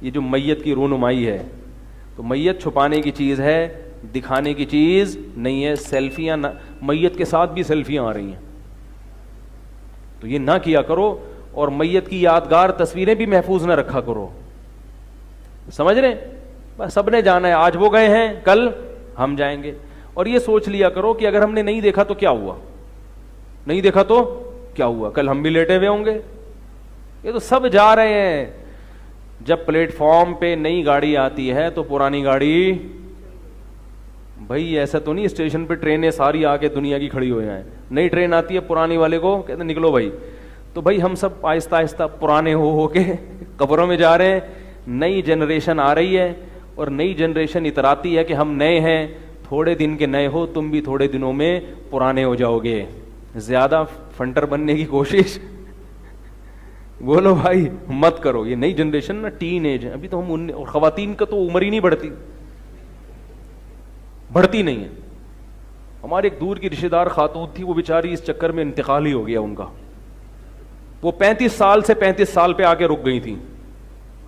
یہ جو میت کی رونمائی ہے، تو میت چھپانے کی چیز ہے، دکھانے کی چیز نہیں ہے. سیلفیاں میت کے ساتھ بھی سیلفیاں آ رہی ہیں، تو یہ نہ کیا کرو. اور میت کی یادگار تصویریں بھی محفوظ نہ رکھا کرو. سمجھ رہے ہیں؟ بس سب نے جانا ہے، آج وہ گئے ہیں کل ہم جائیں گے. اور یہ سوچ لیا کرو کہ اگر ہم نے نہیں دیکھا تو کیا ہوا، نہیں دیکھا تو کیا ہوا، کل ہم بھی لیٹے ہوئے ہوں گے. یہ تو سب جا رہے ہیں. جب پلیٹ فارم پہ نئی گاڑی آتی ہے تو پرانی گاڑی، بھائی ایسا تو نہیں اسٹیشن پہ ٹرینیں ساری آ کے دنیا کی کھڑی ہو جائیں. نئی ٹرین آتی ہے، پرانی والے کو کہتے ہیں نکلو بھائی. تو بھائی ہم سب آہستہ آہستہ پرانے ہو کے قبروں میں جا رہے ہیں. نئی جنریشن آ رہی ہے اور نئی جنریشن اتراتی ہے کہ ہم نئے ہیں. تھوڑے دن کے نئے ہو، تم بھی تھوڑے دنوں میں پرانے ہو جاؤ گے. زیادہ فنٹر بننے کی کوشش بولو بھائی مت کرو. یہ نئی جنریشن نا ٹین ایج ہے ابھی تو ہم، اور خواتین کا تو عمر ہی نہیں بڑھتی نہیں ہے. ہمارے ایک دور کی رشتہ دار خاتون تھی، وہ بیچاری اس چکر میں انتقال ہی ہو گیا ان کا. وہ 35 سال سے 35 سال پہ آ کے رک گئی تھیں.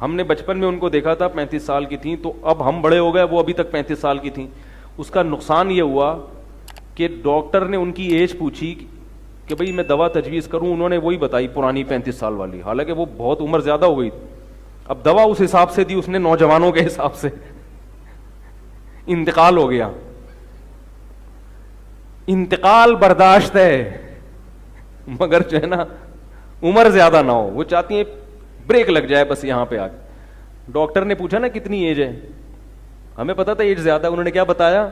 ہم نے بچپن میں ان کو دیکھا تھا 35 سال کی تھیں، تو اب ہم بڑے ہو گئے، وہ ابھی تک 35 سال کی تھیں. اس کا نقصان یہ ہوا کہ ڈاکٹر نے ان کی ایج پوچھی کہ بھئی میں دوا تجویز کروں، انہوں نے وہی بتائی پرانی 35 سال والی، حالانکہ وہ بہت عمر زیادہ ہو گئی. اب دوا اس حساب سے دی اس نے، نوجوانوں کے حساب سے. انتقال ہو گیا. انتقال برداشت ہے مگر جو ہے نا عمر زیادہ نہ ہو. وہ چاہتی ہیں بریک لگ جائے بس یہاں پہ آ کے. ڈاکٹر نے پوچھا نا کتنی ایج ہے، ہمیں پتا تھا ایج زیادہ، انہوں نے کیا بتایا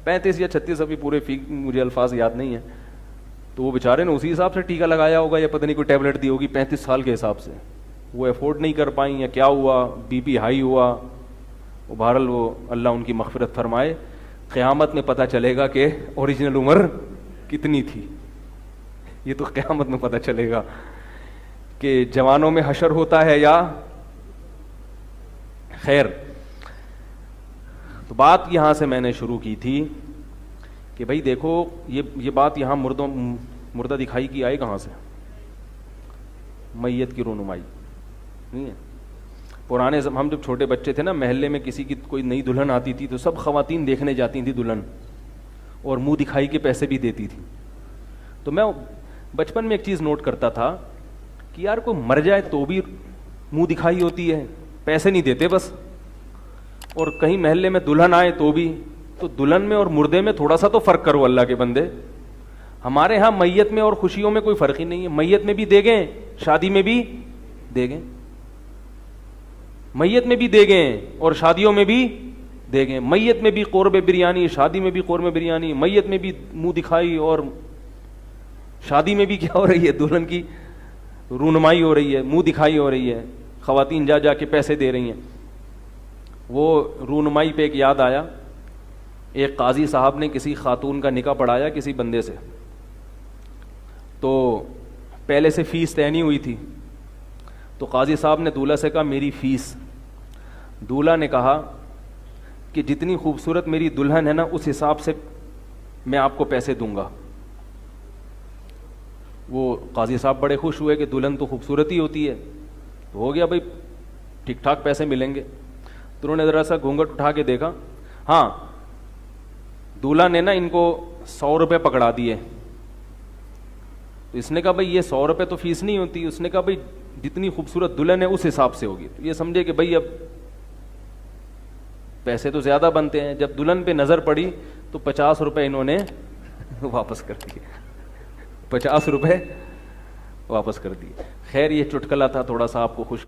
35 یا 36، ابھی پورے مجھے الفاظ یاد نہیں ہیں. تو وہ بیچارے نے اسی حساب سے ٹیکا لگایا ہوگا یا پتہ نہیں کوئی ٹیبلٹ دی ہوگی 35 سال کے حساب سے. وہ افورڈ نہیں کر پائیں یا کیا ہوا، بی پی ہائی ہوا. وہ بہرحال وہ اللہ ان کی مغفرت فرمائے. قیامت میں پتہ چلے گا کہ اوریجنل عمر کتنی تھی. یہ تو قیامت میں پتہ چلے گا کہ جوانوں میں حشر ہوتا ہے یا خیر. تو بات یہاں سے میں نے شروع کی تھی کہ بھائی دیکھو یہ بات یہاں مردہ دکھائی کی آئی کہاں سے؟ میت کی رونمائی نہیں ہے. پرانے ہم جب چھوٹے بچے تھے نا، محلے میں کسی کی کوئی نئی دلہن آتی تھی تو سب خواتین دیکھنے جاتی تھیں دلہن، اور منہ دکھائی کے پیسے بھی دیتی تھی. تو میں بچپن میں ایک چیز نوٹ کرتا تھا کہ یار کوئی مر جائے تو بھی منہ دکھائی ہوتی ہے، پیسے نہیں دیتے بس. اور کہیں محلے میں دلہن آئے تو بھی، تو دلہن میں اور مردے میں تھوڑا سا تو فرق کرو اللہ کے بندے. ہمارے ہاں میت میں اور خوشیوں میں کوئی فرق ہی نہیں ہے. میت میں بھی دے گئے، شادی میں بھی دے گئے. میت میں بھی دے گئے اور شادیوں میں بھی دے گئے. میت میں بھی قرب بریانی، شادی میں بھی قرب بریانی. میت میں بھی منہ دکھائی اور شادی میں بھی کیا ہو رہی ہے، دلہن کی رونمائی ہو رہی ہے، منہ دکھائی ہو رہی ہے. خواتین جا جا کے پیسے دے رہی ہیں. وہ رونمائی پہ ایک یاد آیا، ایک قاضی صاحب نے کسی خاتون کا نکاح پڑھایا کسی بندے سے. تو پہلے سے فیس طے نہیں ہوئی تھی. تو قاضی صاحب نے دولہا سے کہا میری فیس. دولہا نے کہا کہ جتنی خوبصورت میری دلہن ہے نا اس حساب سے میں آپ کو پیسے دوں گا. وہ قاضی صاحب بڑے خوش ہوئے کہ دلہن تو خوبصورت ہی ہوتی ہے، تو ہو گیا بھائی ٹھیک ٹھاک پیسے ملیں گے. تو انہوں نے ذرا سا گھونگھٹ اٹھا کے دیکھا، ہاں دولہا نے نا ان کو 100 روپے پکڑا دیے. تو اس نے کہا بھائی یہ 100 روپے تو فیس نہیں ہوتی. اس نے کہا بھائی جتنی خوبصورت دلہن ہے اس حساب سے ہوگی. تو یہ سمجھے کہ بھائی اب پیسے تو زیادہ بنتے ہیں. جب دلہن پہ نظر پڑی تو 50 روپے انہوں نے واپس کر دیے. 50 روپے واپس کر دیے. خیر یہ چٹکلا تھا، تھوڑا سا آپ کو خوش